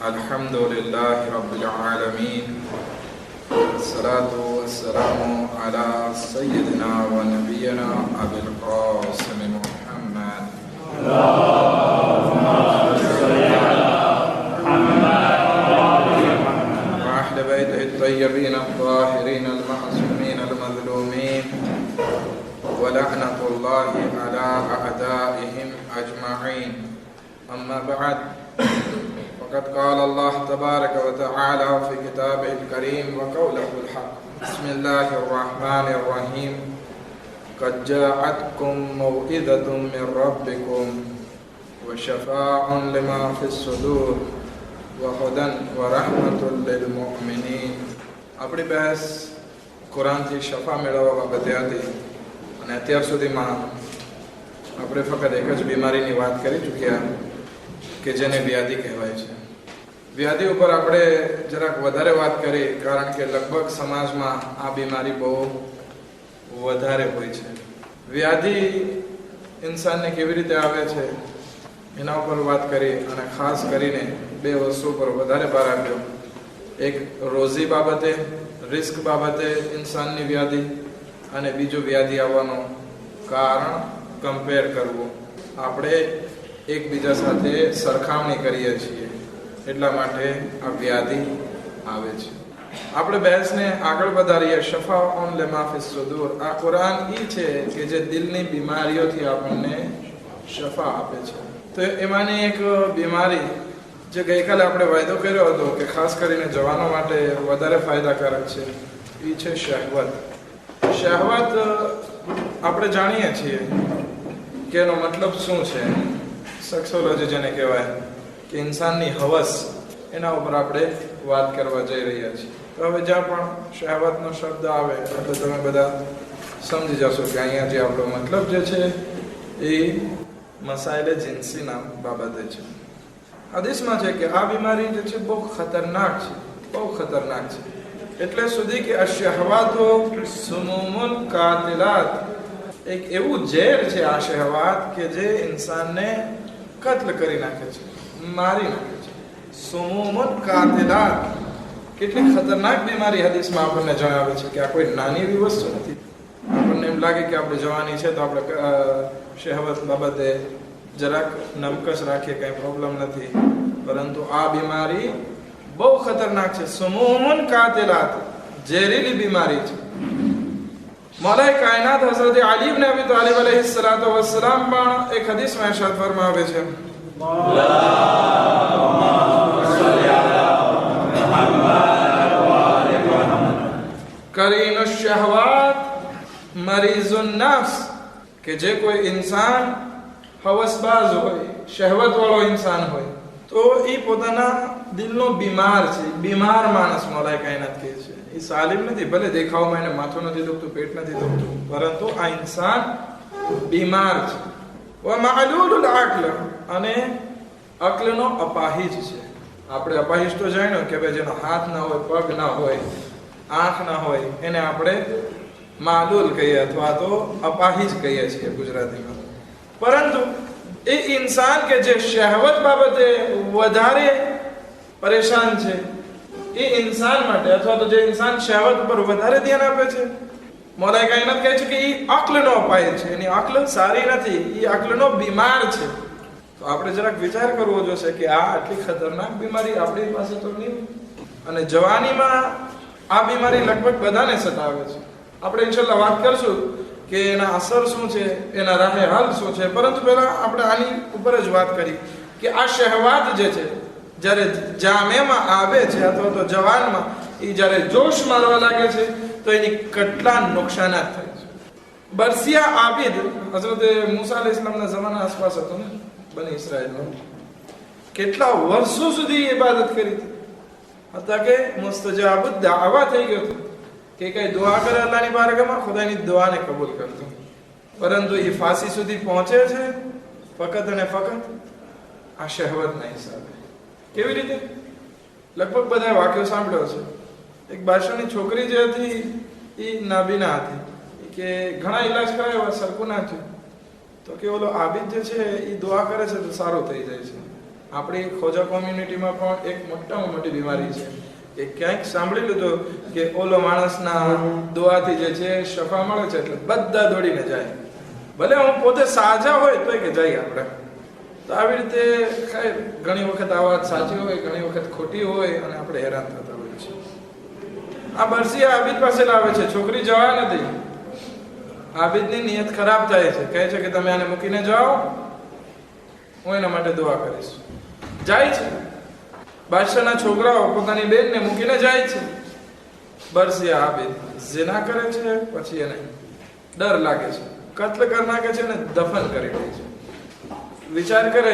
अल्हम्दुलिल्लाहि रब्बिल आलमीन अस्सलातु वस्सलामु अला सय्यिदिना व नबियना अबिल क़ासिम मुहम्मद व अहले बैतिहि अत्तय्यबीन अत्ताहिरीन अल-मअसूमीन अल-मज़लूमीन व लअनतुल्लाहि अला अअदाइहिम अजमईन। अम्मा बअद फ़क़द क़ाल अल्लाह तबारक व तआला फ़ी किताबिहिल करीम व क़ौलुहुल हक़। बिस्मिल्लाहिर्रहमानिर्रहीम। क़द जाअतकुम मौइज़तुम मिन रब्बिकुम व शफ़ाअुन लिमा फ़िस्सुदूर व हुदन व रहमतुल लिल मुमिनीन। આપણી બહેસ કુરાનથી શફા મેળવવા બાબતે હતી અને અત્યાર સુધીમાં આપણે ફક્ત એક જ બીમારીની વાત કરી ચૂક્યા કે જેને વ્યાધિ કહેવાય છે। વ્યાધિ ઉપર આપણે જરાક વધારે વાત કરી કારણ કે લગભગ સમાજમાં આ બીમારી બહુ વધારે હોય છે। વ્યાધિ ઇન્સાનને કેવી રીતે આવે છે એના ઉપર વાત કરી અને ખાસ કરીને બે વસ્તુ પર વધારે ભાર આપ્યો। એક રોઝી બાબતે, રિસ્ક બાબતે ઇન્સાનની વ્યાધિ, અને બીજું વ્યાધિ આવવાનું કારણ કમ્પેર કરવું। આપણે એકબીજા સાથે સરખામણી કરીએ છીએ એટલા માટે આ વ્યાધિ આવે છે। આપણે બહેસને આગળ વધારીએ। શફાઉન લિમા ફિસ્સુદૂર, આ કુરાન એ છે કે જે દિલની બીમારીઓથી આપણને શફા આપે છે। તો એમાંની એક બીમારી જે ગઈકાલે આપણે વાયદો કર્યો હતો કે ખાસ કરીને જવાનો માટે વધારે ફાયદાકારક છે એ છે શહવત। શહવત આપણે જાણીએ છીએ કે એનો મતલબ શું છે। સેક્સોલોજી જેને કહેવાય કે ઇન્સાનની હવસ, એના ઉપર આપણે વાત કરવા જઈ રહ્યા છીએ। તો હવે જ્યાં પણ શહવતનો શબ્દ આવે એટલે તમે બધા સમજી જશો કે અહીંયા જે આપણો મતલબ જે છે એ મસાઇલે જિન્સીના બાબતે છે। હદીસમાં છે કે આ બીમારી જે છે બહુ ખતરનાક છે, બહુ ખતરનાક છે। એટલે સુધી કે અશહવાતો સુમુમુન કાતિલાત, એક એવું ઝેર છે આ શહવાત કે જે ઇન્સાનને કત્લ કરી નાખે છે, મારી નાખે છે। સુમુમુન કાતિલાત, કેટલી ખતરનાક બીમારી હદીસમાં આપણને જણાવે છે કે આ કોઈ નાની એવી વસ્તુ નથી। આપણને એમ લાગે કે આપણે જવાની છે તો આપણે શહવત બાબતે જરાક નમકસ રાખીએ, કંઈ પ્રોબ્લેમ નથી, પરંતુ આ બીમારી બહુ ખતરનાક છે। સુમુમુન કાતિલાત, ઝેરીલી બીમારી છે। મૌલાએ કાયનાત હઝરત અલી ઇબ્ન અબી તાલિબ अलैहिस्सलातु वस्सलाम પણ એક હદીસમાં ઇરશાદ ફરમાવે છે કરીનુ શહવાત મરીઝુન નફ્સ, કે જે કોઈ ઇન્સાન હવસબાજ હોય, શહવત વાળો ઇન્સાન હોય તો એ પોતાના દિલનો બીમાર છે, બીમાર માણસ મૌલાએ કાયનાત કહે છે। એ સાલિમ નથી, ભલે દેખાવમાં એને માથું નથી દુખતું, પેટ નથી દુખતું, પરંતુ આ ઇન્સાન બીમાર છે। વ માલુલુલ અક્લ, અને અક્લનો અપાહિજ છે। આપણે અપાહિજ તો જાણ્યો કે ભાઈ જેનો હાથ ના હોય, પગ ના હોય, આંખ ના હોય, એને આપણે માલુલ કહીએ અથવા તો અપાહિજ કહીએ છીએ ગુજરાતીમાં। પરંતુ એ ઇન્સાન કે જે શહવત બાબતે વધારે પરેશાન છે, એ ઇન્સાન માટે અથવા તો જે ઇન્સાન શહવત ઉપર વધારે ધ્યાન આપે છે, મૌલાએ કાયનાત કહે છે કે એ અક્લનો અપાય છે, એની અક્લ સારી નથી, એ અક્લનો બીમાર છે। તો આપણે જરાક વિચાર કરવો જોશે કે આ આટલી ખતરનાક બીમારી આપણી પાસે તો નહીં, અને જવાનીમાં આ બીમારી લગભગ બધાને સતાવે છે। આપણે ઇન્શાલ્લાહ વાત કરશું કે એના અસર શું છે, એના રાહે હાલ શું છે, પરંતુ પહેલા આપણે આની ઉપર જ વાત કરી કે આ શહવાત જે છે જ્યારે જામેમાં આવે છે અથવા તો જવાનમાં એ જ્યારે જોશ મારવા લાગે છે તો એની કેટલા નુકસાનાત થાય છે। બરસિયા આબિદ હઝરત મૂસા અલૈહિસ્સલામના જમાના આસપાસ હતો ને, બની ઇસ્રાએલમાં કેટલા વર્ષો સુધી ઇબાદત કરી હતી, હતા કે મુસ્તજાબુદ દાવા થઈ ગયો હતો કે કઈ દુઆ કરે અલ્લાહની બારગાહમાં, ખુદાની દુઆને કબૂલ કરતો, પરંતુ એ ફાંસી સુધી પહોંચે છે ફકત અને ફકત આ શહવતના હિસાબે। કેવી રીતે? લગભગ બધા વાક્યો સાંભળ્યો છે। એક બાદશાહની છોકરી જે હતી એ નાબીના હતી, કે ઘણા ઈલાજ કરાવ્યા, સરખું ના થયું, તો કે ઓલો આબિદ જે છે એ દુઆ કરે છે તો સારું થઈ જાય છે, આપણી ખોજા કોમ્યુનિટીમાં પણ એક મોટામાં મોટી બીમારી છે કે ક્યાંક સાંભળી લીધું કે ઓલો માણસના દુઆથી જે છે શફા મળે છે એટલે બધા દોડીને જાય, ભલે હું પોતે સાજા હોય તોય કે જઈએ આપણે. તો આવી રીતે ઘણી વખત આ વાત સાચી હોય, ઘણી વખત ખોટી હોય અને આપણે હેરાન થતા હોઈએ છીએ. આ બરસિયા આબિદ પાસે લાવે છે, છોકરી જવા નથી. આબિદની નિયત ખરાબ થાય છે, કહે છે કે તમે આને મૂકીને જાઓ, હું એના માટે દુઆ કરીશ. જાય છે. બાદશાહના છોકરાઓ પોતાની બેનને મૂકીને જાય છે. બરસિયા આબિદ ઝિના કરે છે, પછી એને ડર લાગે છે, કત્લ કરી નાખે છે અને દફન કરી દે છે. વિચાર કરે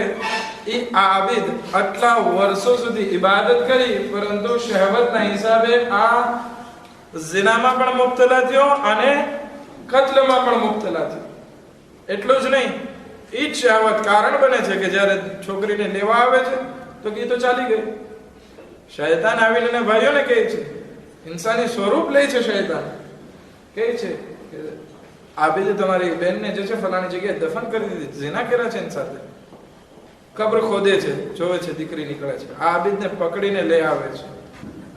એ આબિદ આટલા વર્ષો સુધી ઇબાદત કરી, પરંતુ શહેવતના હિસાબે આ ઝિનામાં પણ મુબ્તલા થયો અને કત્લમાં પણ મુબ્તલા થયો. એટલું જ નહીં, એ જ શહેવત કારણ બને છે કે જ્યારે છોકરીને લેવા આવે છે તો કે તો ચાલી ગઈ. શૈતાન આવીને એને ભાઈઓને કહે છે, ઇન્સાની સ્વરૂપ લે છે શૈતાન, કહે છે કે આબિદે તમારી બેનને જે છે ફલાણી જગ્યાએ દફન કરી દીધી, ઝિના કર્યા છે એની સાથે. કબ્ર ખોદે છે, જોવે છે દીકરી નીકળે છે. આ આબિદને પકડીને લઈ આવે છે,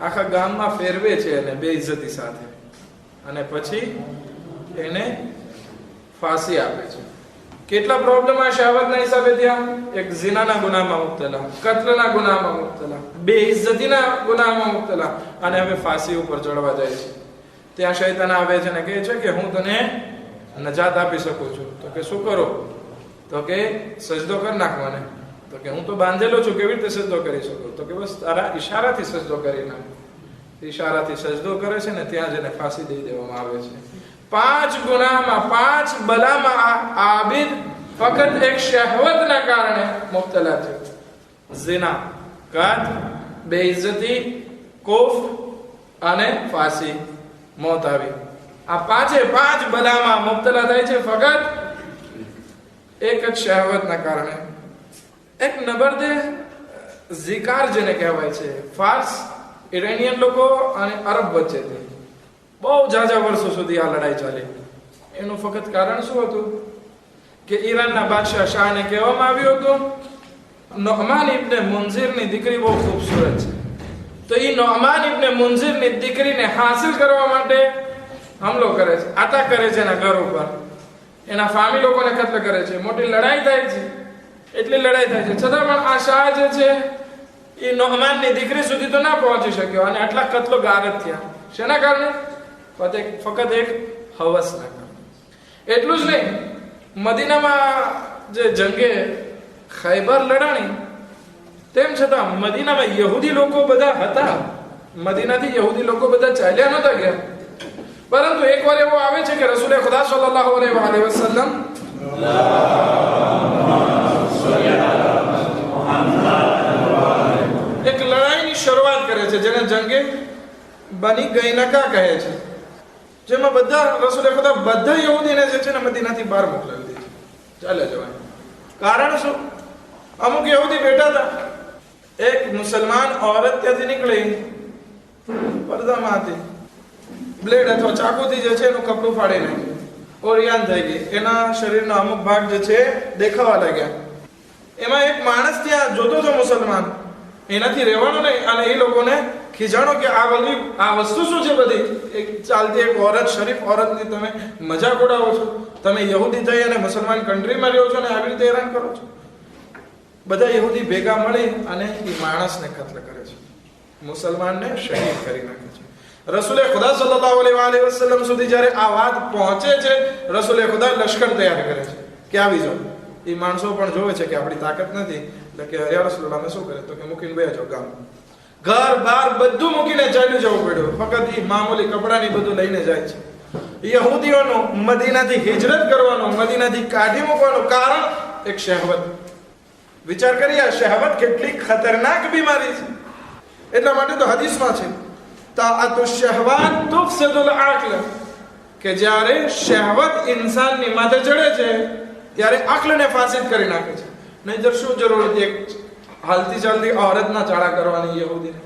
આખા ગામમાં ફેરવે છે એને બેઇજ્જતી સાથે, અને પછી એને ફાંસી આપે છે. કેટલા પ્રોબ્લેમ આ શહાવતના હિસાબે થયા? એક ઝિનાના ગુનામાં મુબ્તલા, કત્લના ગુનામાં મુબ્તલા, બેઇજ્જતીના ગુનામાં મુબ્તલા, અને હવે ફાંસી ઉપર ચડવા જાય છે. ત્યાં શૈતાન આવે છે અને કહે છે કે હું તને નજાત આપી શકું છું. તો કે શું કરો? તો કે સજદો કરી નાખ મને. તો કે હું તો બાંધેલો છું, કેવી રીતે સજદો કરી શકું? તો કે બસ તારા ઈશારાથી સજદો કરી નાખ. ઈશારાથી સજદો કરે છે ને ત્યાં જ એને ફાંસી દઈ દેવામાં આવે છે. 5 ગુનામાં, 5 બલામાં આબિદ ફક્ત એક શહવતના કારણે મુબ્તલા થયો. ઝિના, કત્લ, બેઇજ્જતી, કુફર અને ફાંસી, મોત આવી. આ 5 બલામાં મુબ્તલા થાય છે ફક્ત એક જ શહવતના કારણે. એક નબરદે ઝિકાર જેને કહેવાય છે, ફાર્સ ઇરાનિયન લોકો અને અરબ વચ્ચેથી બહુ ઝાઝા વર્ષો સુધી આ લડાઈ ચાલી. એનું ફક્ત કારણ શું હતું કે ઈરાનના બાદશાહ શાહને કહેવામાં આવ્યું હતું નોમાન ઇબ્ન મુંઝિરની દીકરી બહુ ખૂબસૂરત છે, તો એ નોમાન ઇબ્ન મુંઝિરની દીકરીને હાસિલ કરવા માટે હમલો કરે છે, આતંક કરે છે એના ઘર ઉપર, એના ફામી લોકોને કત્લ કરે છે. મોટી લડાઈ થાય છે, એટલી લડાઈ થાય છે, છતાં પણ આ શાહ જે છે એ નોમાનની દીકરી સુધી તો ના પહોંચી શક્યો, અને આટલા કત્લો ગારત થયા. શેના કારણે? ફક્ત એક હવસના કારણે. એટલું જ નહીં, મદીનામાં જે જંગે ખૈબર લડાણી, તેમ છતાં મદીનામાં યહૂદી લોકો બધા હતા. મદીનાથી યહૂદી લોકો બધા ચાલ્યા નતા ગયા, પરંતુ એકવાર એવો આવે છે કે રસૂલે ખુદા સલ્લલ્લાહુ અલૈહિ વસલ્લમ એક લડાઈની શરૂઆત કરે છે જેને જંગે બની ગૈનકા કહે છે, જેમાં બધા રસૂલે ખુદા બધા યહૂદીને જે છે ને મદીનાથી બહાર મોકલાવી દે છે, ચાલે જવાય. કારણ શું? અમુક યહૂદી બેઠા હતા, એક મુસલમાન औरत ત્યાંથી નીકળી, પડદામાં હતી, બ્લેડ અથવા ચાકુથી જે છે એનું કપડું ફાડી નાખ્યું, ઓરિયાન થઈ ગઈ, એના શરીરના અમુક ભાગ જે છે દેખાવા લાગ્યા. એમાં એક માણસ ત્યાં જોતો હતો મુસલમાન, એનાથી રહેવાનું નહીં, અને એ લોકોને ખીજાણો કે આ વસ્તુ શું છે? બધી એક ચાલતી એક औरत, શરીફ औरतની તમે મજાક ઉડાવો છો, તમે યહૂદી થઈ અને મુસલમાન કન્ટ્રીમાં રહ્યો છો ને આવી રીતે હેરાન કરો છો. બધા યહૂદી ભેગા મળી અને એ માણસને કત્લ કરે છે, મુસલમાનને શહીદ કરી નાખે છે. રસૂલે ખુદા સલ્લલ્લાહુ અલૈહિ વસલ્લમ સુધી જ્યારે આ વાત પહોંચે છે, રસૂલે ખુદા લશ્કર તૈયાર કરે છે કે આવી જાઓ. એ માણસો પણ જોવે છે કે આપણી તાકાત નથી, એટલે કે યા રસૂલલ્લાહ અમે શું કરે? તો કે મૂકીને બે જાઓ ગામ. ઘર બાર બધું મૂકીને ચાલ્યું જવું પડ્યું, ફક્ત એ મામૂલી કપડાની બધું લઈને જાય છે. યહૂદીઓનું મદીનાથી હિજરત કરવાનું, મદીનાથી કાઢી મૂકવાનું કારણ એક શહેવત. વિચાર કરીએ આ શહેવત કેટલી ખતરનાક બીમારી છે. એટલા માટે તો હદીસમાં છે તાઅતુ શહવાત તુફસિદુલ અક્લ, કે જ્યારે શહેવત ઇન્સાનની માથે ચડે છે ત્યારે અક્લને ફાસિદ કરી નાખે છે. નહીંતર શું જરૂર હતી એક હાલતી ચાલતી औरतના ચાળા કરવાની યહૂદીને?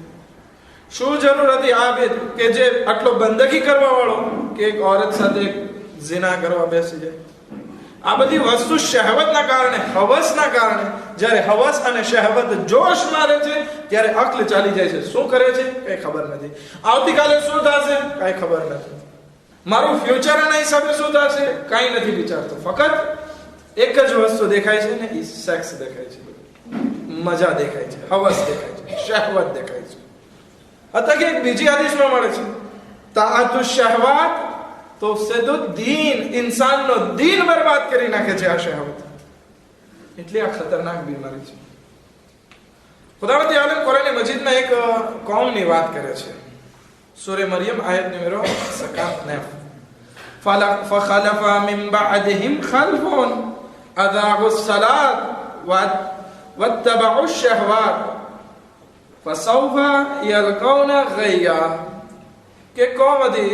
શું જરૂર હતી આબિદ કે જે આટલો બંદગી કરવા વાળો કે એક औरत સાથે ઝિના કરવા બેસી જાય? આ બધી વસ્તુ શહેવતના કારણે, હવસના કારણે, જ્યારે હવસ અને શહેવત જોશ મારે છે ત્યારે અક્લ ચાલી જાય છે. શું કરે છે કઈ ખબર નથી. આવતીકાલે શું થશે કઈ ખબર નથી. મારું ફ્યુચર આના હિસાબે શું થશે કઈ નથી વિચારતો. ફક્ત એક જ વસ્તુ દેખાય છે ને, એ સેક્સ દેખાય છે, મજા દેખાય છે, હવસ દેખાય છે, શહેવત દેખાય છે. અથવા કે એક બીજી હદીસમાં મળે છે, તાઅતુ શહવાત તો સદુ દીન, ઇન્સાનનો દીન બરબાદ કરી નાખે છે આ શહેવત. એટલે આ ખતરનાક બીમારી છે. ખુદાવંદ આલમ કુરાન મજીદમાં એક કોમની વાત કરે છે. સૂરે મરિયમ આયત નંબર 59, فخلف من بعدهم خلف اضاعوا الصلاة واتبعوا الشهوات فسوف يلقون غيا. કે કોમ હતી,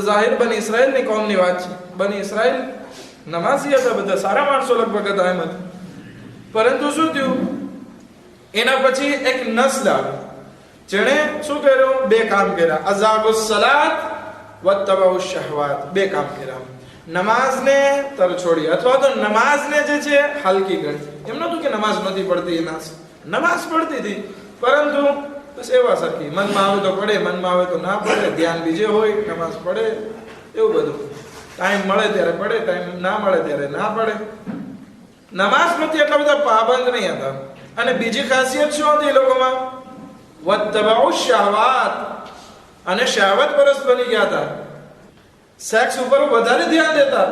ઝાહિર બની ઇસરાઈલની કોમની વાત છે. બની ઇસરાઈલ નમાઝી હતા, બધા સારા માણસો લગભગ હતા એમ હતા. પરંતુ શું થયું, એના પછી એક નસ્લ આવી જેણે શું કર્યું, બે કામ કર્યા. અઝાબુસ સલાત વત્તબાઉ શહવાત, બે કામ કર્યા. નમાઝને તરછોડી અથવા તો નમાઝને જે છે હલકી ગણી. એમ નતું કે નમાઝ નથી પડતી, નમાઝ પડતી હતી, પરંતુ બસ એવા સરખી, મનમાં આવે તો પડે, મનમાં આવે તો ના પડે, ધ્યાન બીજે હોય, નમાઝ પડે, એવું બધું. ટાઈમ મળે ત્યારે પડે, ટાઈમ ના મળે ત્યારે ના પડે. નમાઝ પ્રત્યે એટલા બધા પાબંદ નહીં હતા. અને બીજી ખાસિયત શું હતી એ લોકોમાં, વત્તબાઉ શહવાત, અને શહવત પરસ્ત બની ગયા હતા. સેક્સ ઉપર વધારે ધ્યાન દેતા,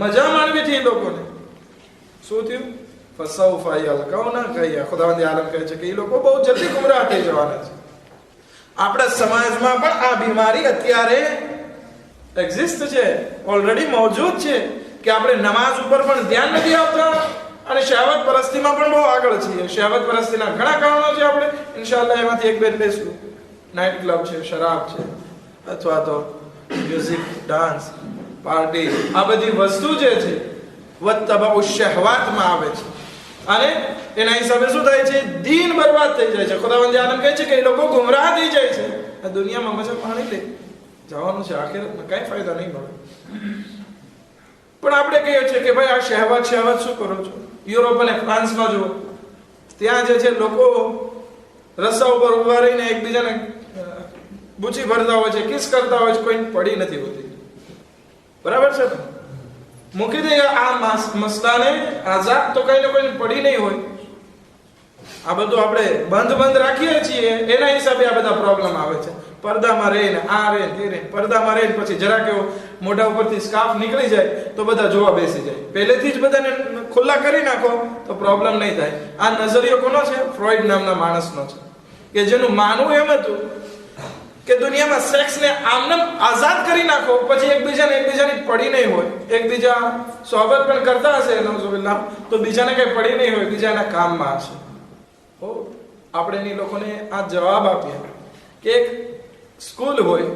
મજા માણવી હતી એ લોકોને. શું થયું, ફસૌફા યલકાઉના ગયા. ખુદાવંદ આલમ કહે છે કે એ લોકો બહુ જલ્દી ગુમરાહ થઈ જવાના છે. આપણા સમાજમાં પણ આ બીમારી અત્યારે એક્ઝિસ્ટ છે, ઓલરેડી મોજૂદ છે, કે આપણે નમાઝ ઉપર પણ ધ્યાન નથી આપતા અને શહેવત પરસ્તીમાં પણ બહુ આગળ છીએ. શહેવત પરસ્તીના ઘણા કારણો છે, આપણે ઇન્શાઅલ્લાહ એમાંથી એક બે લઈશું. નાઇટ ક્લબ છે, શરાબ છે, અથવા તો મ્યુઝિક, ડાન્સ, પાર્ટી, આ બધી વસ્તુ જે છે વત્તબાઉ શહવાતમાં આવે છે. અને એના હિસાબે શું થાય છે, દીન બરબાદ થઈ જાય છે. ખુદાવંદ આલમ કહે છે કે એ લોકો ગુમરાહ થઈ જાય છે. આ દુનિયામાં મજા માણી લે, જવાનું છે આખિરતમાં, કઈ ફાયદા નહીં મળે. પણ આપણે કહીએ છીએ કે ભાઈ આ શહેવત શું કરો છો. યુરોપ અને ફ્રાન્સમાં જુઓ, ત્યાં જે છે લોકો રસ્તા ઉપર ઉભા રહીને એકબીજાને બૂચી ભરતા હોય છે, કિસ કરતા હોય છે, કોઈ પડી નથી હોતી. બરાબર છે ને, મૂકી દે આ મસલાને આઝાદ, તો કઈ ને કોઈ પડી નહીં હોય. આ બધું આપણે બંધ રાખીએ છીએ, એના હિસાબે આ બધા પ્રોબ્લેમ આવે છે. પડદામાં રહીને આ રહે તે રહે, પડદામાં રહીને પછી જરા કેવો મોઢા ઉપરથી સ્કાર્ફ નીકળી જાય તો બધા જોવા બેસી જાય. પહેલેથી જ બધાને ખુલ્લા કરી નાખો તો પ્રોબ્લેમ નહીં થાય. આ નજરિયો કોનો છે, ફ્રોઈડ નામના માણસનો છે, કે જેનું માનવું એમ હતું કે દુનિયામાં સેક્સને આમનામ આઝાદ કરી નાખો, પછી એકબીજાની પડી નહીં હોય, એકબીજા સોબત પણ કરતા હશે નઉઝુબિલ્લાહ, તો બીજાને કઈ પડી નહીં હોય, બીજાના કામમાં હશે. આપણે એની લોકોને આ જવાબ આપીએ કે એક સ્કૂલ હોય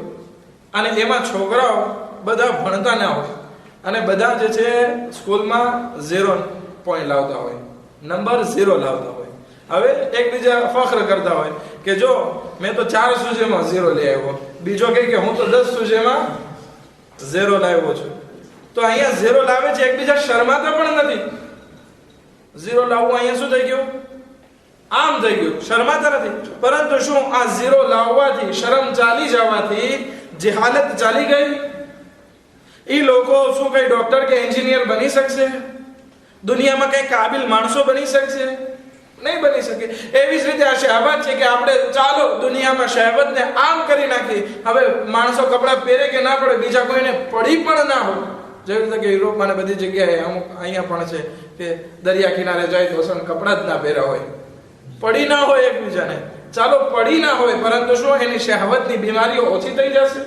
અને એમાં છોકરાઓ બધા ભણતા ના હોય અને બધા જે છે સ્કૂલમાં 0 પોઈન્ટ લાવતા હોય, નંબર 0 લાવતા હોય. હવે એકબીજા ફખ્ર કરતા હોય કે જો મેં તો 4 સુજેમાં 0 લઈ આવ્યો, બીજો કહે કે હું તો 10 સુજેમાં 0 લાવ્યો છું. તો અહીંયા 0 લાવે છે, એકબીજા શરમાતા પણ નથી. 0 લાવવું અહીંયા શું થઈ ગયું, આમ થઈ ગયું, શરમાતા નથી. પરંતુ શું આ 0 લાવવાથી, શરમ ચાલી જવાથી જે હાલત ચાલી ગઈ, એ લોકો શું કઈ ડોક્ટર કે એન્જિનિયર બની શકશે? દુનિયામાં કઈ કાબિલ માણસો બની શકશે? નહીં બની શકે. એવી જ રીતે આ શહેવત છે કે આપણે ચાલો દુનિયામાં શહેવતને આમ કરી નાખી. હવે માણસો કપડા પહેરે કે ના પડે, બીજા કોઈને પડી પણ ના હોય. જેવી રીતે કે યુરોપમાં ને બધી જગ્યાએ, અમુક અહીંયા પણ છે કે દરિયા કિનારે જાય તો કપડા જ ના પહેર્યા હોય, પડી ના હોય એકબીજાને. ચાલો પડી ના હોય, પરંતુ શું એની શહેવતની બીમારીઓ ઓછી થઈ જશે?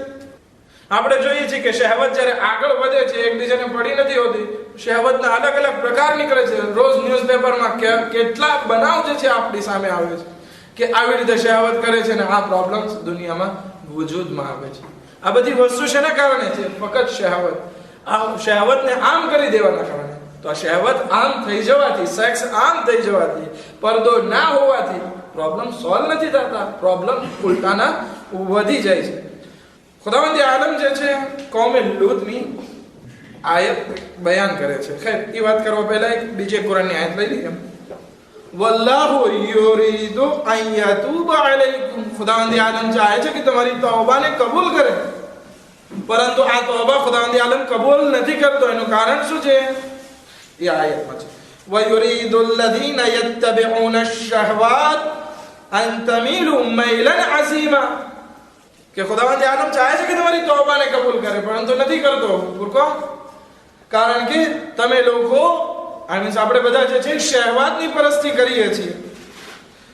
આપણે જોઈએ છીએ કે શહેવત જ્યારે આગળ વધે છે, એકબીજાને પડી નથી હોતી. શહેવતના અલગ અલગ પ્રકાર નીકળે છે. રોજ ન્યૂઝપેપરમાં કેટલા બનાવ જે છે આપણી સામે આવે છે કે આવી રીતે શહેવત કરે છે ને આ પ્રોબ્લેમ્સ દુનિયામાં વજૂદમાં આવે છે. આ બધી વસ્તુ શેના કારણે છે? ફક્ત શહેવત. આ શહેવતને આમ કરી દેવાના કારણે. તો આ શહેવત આમ થઈ જવાથી, સેક્સ આમ થઈ જવાથી, પડદો ના હોવાથી પ્રોબ્લેમ સોલ્વ નથી થતા, પ્રોબ્લેમ ઉલટાના વધી જાય છે. ખુદાવંદ આલમ જે છે કોમે લૂતની આયત બયાન કરે છે. ખેર, એ વાત કરવા પહેલા એક બીજી કુરાનની આયત લઈ લઈએ. વલ્લાહુ યુરીદુ અન યતુબા અલૈકુમ, ખુદાવંદ આલમ ચાહે છે કે તમારી તૌબાને કબૂલ કરે, પરંતુ આ તૌબા ખુદાવંદ આલમ કબૂલ નથી કરતો. એનું કારણ શું છે? એ આયતમાં છે. વયુરીદુ અલ્લઝીના યત્તબિઉના અશ-શહવાત અન તમીલુ મૈલન અઝીમા, કે ખુદાવંદ આલમ ચાહે છે કે તમારી તૌબાને કબૂલ કરે, પરંતુ નથી કરતો. પૂરકો કારણ કે તમે લોકો આપણે બધા જે છે શહેવતની પરસ્તી કરીએ છીએ,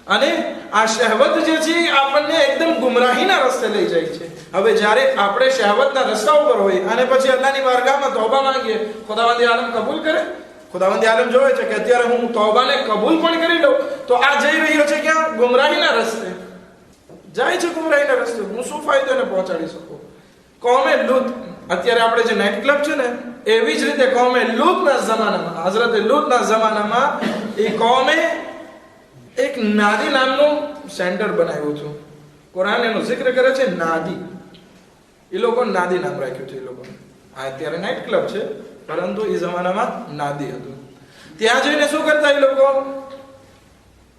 અને આ શહેવત જે છે આપણને એકદમ ગુમરાહીના રસ્તે લઈ જાય છે. હવે જ્યારે આપણે શહેવતના રસ્તા ઉપર હોય અને પછી અલ્લાહની બારગાહમાં તૌબા માંગીએ, ખુદાવંદ આલમ કબૂલ કરે? ખુદાવંદ આલમ જોવે છે કે અત્યારે હું તૌબાને કબૂલ પણ કરી લઉં તો આ જઈ રહ્યો છે ક્યાં? ગુમરાહીના રસ્તે જાય છે. ગુમરાહીના રસ્તે હું શું ફાયદો એને પહોંચાડી શકું? કોમે લૂત, અત્યારે આપણે જે નાઇટ ક્લબ છે ને, એવી જ રીતે કોમે લૂતના જમાનામાં, હઝરત લૂતના જમાનામાં એ કોમે એક નાદી નામનું સેન્ટર બનાવ્યું હતું. કુરાન એનો જિક્ર કરે છે નાદી. એ લોકો નાદી નામ રાખ્યું છે. એ લોકો અત્યારે નાઇટ ક્લબ છે, પરંતુ એ જમાનામાં નાદી હતું. ત્યાં જઈને શું કરતા? એ લોકો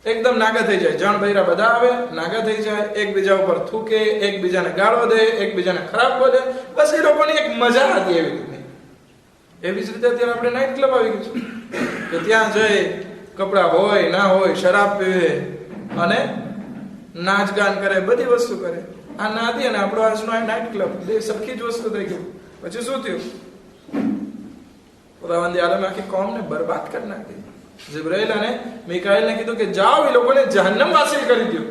એકદમ નાગા થઈ જાય. જણ બૈરા બધા આવે, નાગા થઈ જાય, એકબીજા ઉપર થૂકે, એકબીજાને ગાળો દે, એકબીજાને ખરાબ બોલે. બસ એ લોકોની એક મજા હતી એવી રીતની. એવી જ રીતે અત્યારે આપણે નાઇટ ક્લબ આવી ગયું છે કે ત્યાં જઈ કપડા હોય ના હોય, શરાબ પીવે અને નાચ ગાન કરે, બધી વસ્તુ કરે. આ નાદી અને આપણો આજનો આ નાઇટ ક્લબ બે સરખી જ વસ્તુ થઈ ગયું. પછી શું થયું? ખુદાવંદ આલમે આખી કોમને બરબાદ કરી નાખી. જિબ્રાઈલ અને મિકાઈલને કીધું કે જાઓ એ લોકોને જહન્નમ હાસિલ કરી દો.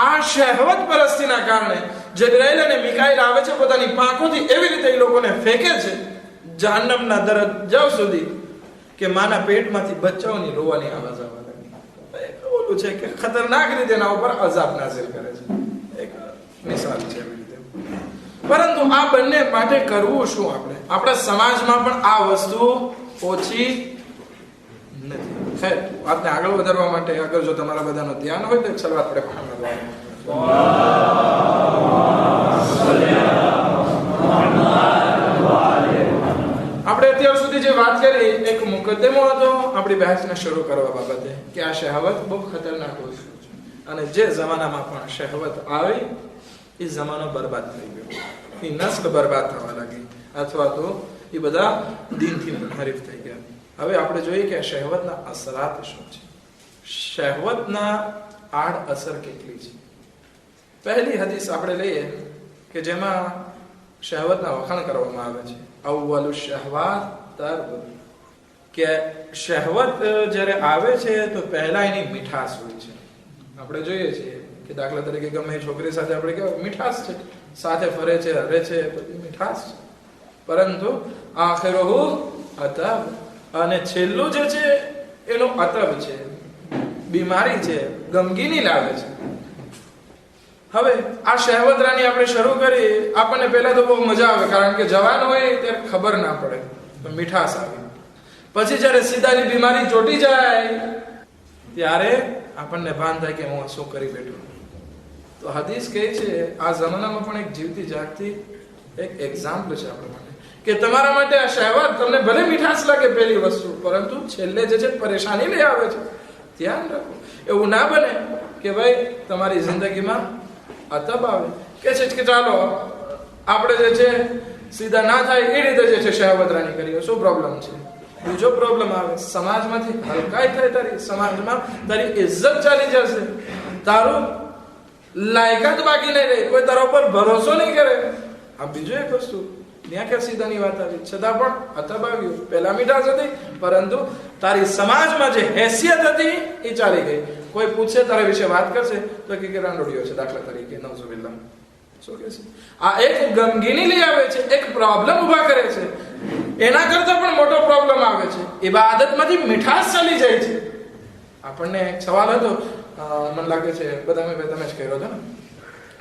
આ શહેવત પરસ્તીના કારણે જિબ્રાઈલ અને મિકાઈલ આવે છે, પોતાની પાંખોથી એવી રીતે એ લોકોને ફેંકે છે જહન્નમના દરજ્જાઓ સુધી કે માના પેટમાંથી બચ્ચાઓની રોવાની આવાજ આવવા લાગી. ઓલું છે કે ખતરનાક રીતે એના ઉપર અઝાબ નાઝિલ કરે છે. એક મિસાલ છે એવી રીતે. પરંતુ આ બંને માટે કરવું શું? આપણે આપણા સમાજમાં પણ આ વસ્તુ ઓછી નથી. ખેર, વાતને આગળ વધારવા માટે અગર જો તમારા બધાનું ધ્યાન હોય તો એક સલવાત પડે મુહમ્મદ આપણે અત્યાર સુધી જે વાત કરી એક મુકદ્દમો હતો આપણી બહેસને શરૂ કરવા બાબતે કે આ શહેવત બહુ ખતરનાક વસ્તુ છે, અને જે જમાનામાં પણ શહેવત આવી એ જમાનો બરબાદ થઈ ગયો. એ નસ્લ બરબાદ થવા લાગી, અથવા તો એ બધા દીનથી મુનહરીફ થઈ ગયા. હવે આપણે જોઈએ કે શહેવતના અસરાત શું છે, શહેવતના આડ અસર કેટલી છે. પહેલી હદીસ આપણે લઈએ કે જેમાં શહેવતના વખાણ કરવામાં આવે છે. અવ્વલુ શહવાત તર્બ, કે શહેવત જ્યારે આવે છે તો પહેલા એની મીઠાશ હોય છે. આપણે જોઈએ છીએ કે દાખલા તરીકે ગમે છોકરી સાથે આપણે કેવું મીઠાશ છે, સાથે ફરે છે, હરે છે, બધી મીઠાશ છે. પરંતુ આખિરુહુ અતબ, અને છેલ્લું જે છે એનું અતબ છે, બીમારી છે, ગમગીની લાવે છે. હવે આ શહેવત રાની આપણે શરૂ કરી, આપણને પહેલા તો બહુ મજા આવે કારણ કે જવાન હોય ત્યારે ખબર ના પડે, તો મીઠાશ આવે. પછી જ્યારે સીધાની બીમારી ચોટી જાય ત્યારે આપણને ભાન થાય કે હું શું કરી બેઠો. તો હદીસ કહે છે આ જમાનામાં પણ એક જીવતી જાગતી એક એક્ઝામ્પલ છે આપણા માટે કે તમારા માટે આ શહેવત તમને ભલે મીઠાશ લાગે પહેલી વસ્તુ, પરંતુ છેલ્લે જે છે પરેશાની લઈ આવે છે. ધ્યાન રાખો, એવું ના બને કે ભાઈ તમારી જિંદગીમાં અતબ આવે કે છે કે ચાલો આપણે જે છે સીધા ના થાય એ રીતે જે છે શહેવત રાની કરીએ. શું પ્રોબ્લેમ છે? બીજો પ્રોબ્લેમ આવે, સમાજમાંથી હલકાઈ થાય, તારી સમાજમાં તારી ઇજ્જત ચાલી જશે, તારું લાયકાત બાકી નહીં રહે, કોઈ તારા ઉપર ભરોસો નહીં કરે. આ બીજો એક વસ્તુ ત્યાં ક્યાં સીધાની વાત આવી, છતાં પણ અતબ આવ્યું. પહેલા મીઠાશ હતી, પરંતુ તારી સમાજમાં જે હેસિયત હતી એ ચાલી ગઈ. કોઈ પૂછે તારા વિશે વાત કરશે તો કે રાંડોડિયો છે, દાખલા તરીકે, નવઝુબિલ્લાહ. શું કહે છે? આ એક ગમગીની લઈ આવે છે, એક પ્રોબ્લેમ ઉભા કરે છે. એના કરતા પણ મોટો પ્રોબ્લેમ આવે છે, ઇબાદતમાંથી મીઠાશ ચાલી જાય છે. આપણને એક સવાલ હતો, મને લાગે છે બધા તમે જ કર્યો હતો ને,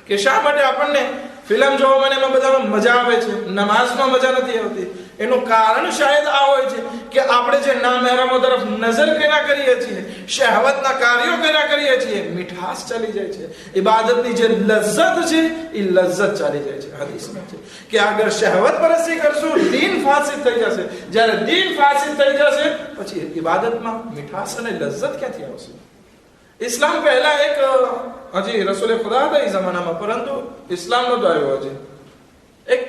કે શા માટે આપણને ફિલ્મ જોવામાં એમાં બધામાં મજા આવે છે, નમાઝમાં મજા નથી આવતી. એનું કારણ શાયદ આ હોય છે કે આપણે જે નામહેરામો તરફ નજર કર્યા કરીએ છીએ, શહેવતના કાર્યો કર્યા કરીએ છીએ, મીઠાશ ચાલી જાય છે, ઇબાદતની જે લજ્જત છે એ લજ્જત ચાલી જાય છે. હદીસમાં છે કે અગર શહેવત પરસ્તી કરશું દીન ફાસિદ થઈ જશે. જ્યારે દીન ફાસિદ થઈ જશે પછી ઇબાદતમાં મીઠાશ અને લજ્જત ક્યાંથી આવશે? ઇસ્લામ પહેલા એક હજી રસૂલે ખુદા હતા એ જમાનામાં, પરંતુ ઇસ્લામ નહોતો આવ્યો હજી. એક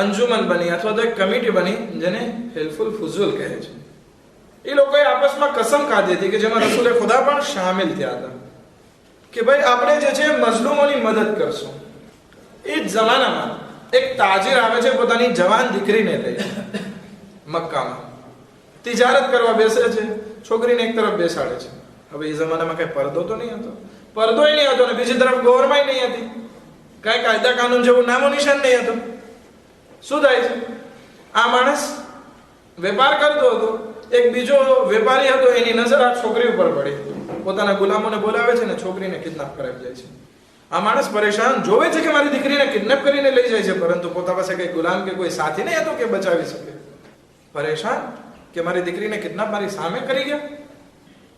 અંજુમન બની અથવા તો એક કમિટી બની જેને હિલ્ફુલ ફુઝુલ કહે છે. એ લોકોએ આપસમાં કસમ ખાધી હતી કે જેમાં રસૂલે ખુદા પણ શામિલ થયા હતા કે ભાઈ આપણે જે છે મઝલૂમોની મદદ કરશું. એ જ જમાનામાં એક તાજીર આવે છે પોતાની જવાન દીકરીને લઈ મક્કામાં તિજારત કરવા બેસે છે. છોકરીને એક તરફ બેસાડે છે. હવે એ જમાનામાં કઈ પડદો તો નહીં હતો, પડદોય નહીં હતો, ને બીજી તરફ ગોરમાય નહીં હતી, કઈ કાયદા કાનૂન જેવું નામો નિશાન નહીં હતું. શું થાય છે? આ માણસ વેપાર કરતો હતો, એક બીજો વેપારી હતો, એની નજર આ છોકરી ઉપર પડી. પોતાના ગુલામોને બોલાવે છે ને છોકરીને કિડનેપ કરાવી જાય છે. આ માણસ પરેશાન જોવે છે કે મારી દીકરીને કિડનેપ કરીને લઈ જાય છે, પરંતુ પોતા પાસે કઈ ગુલામ કે કોઈ સાથી નહીં હતો કે બચાવી શકે. પરેશાન કે મારી દીકરીને કિડનેપ મારી સામે કરી ગયા.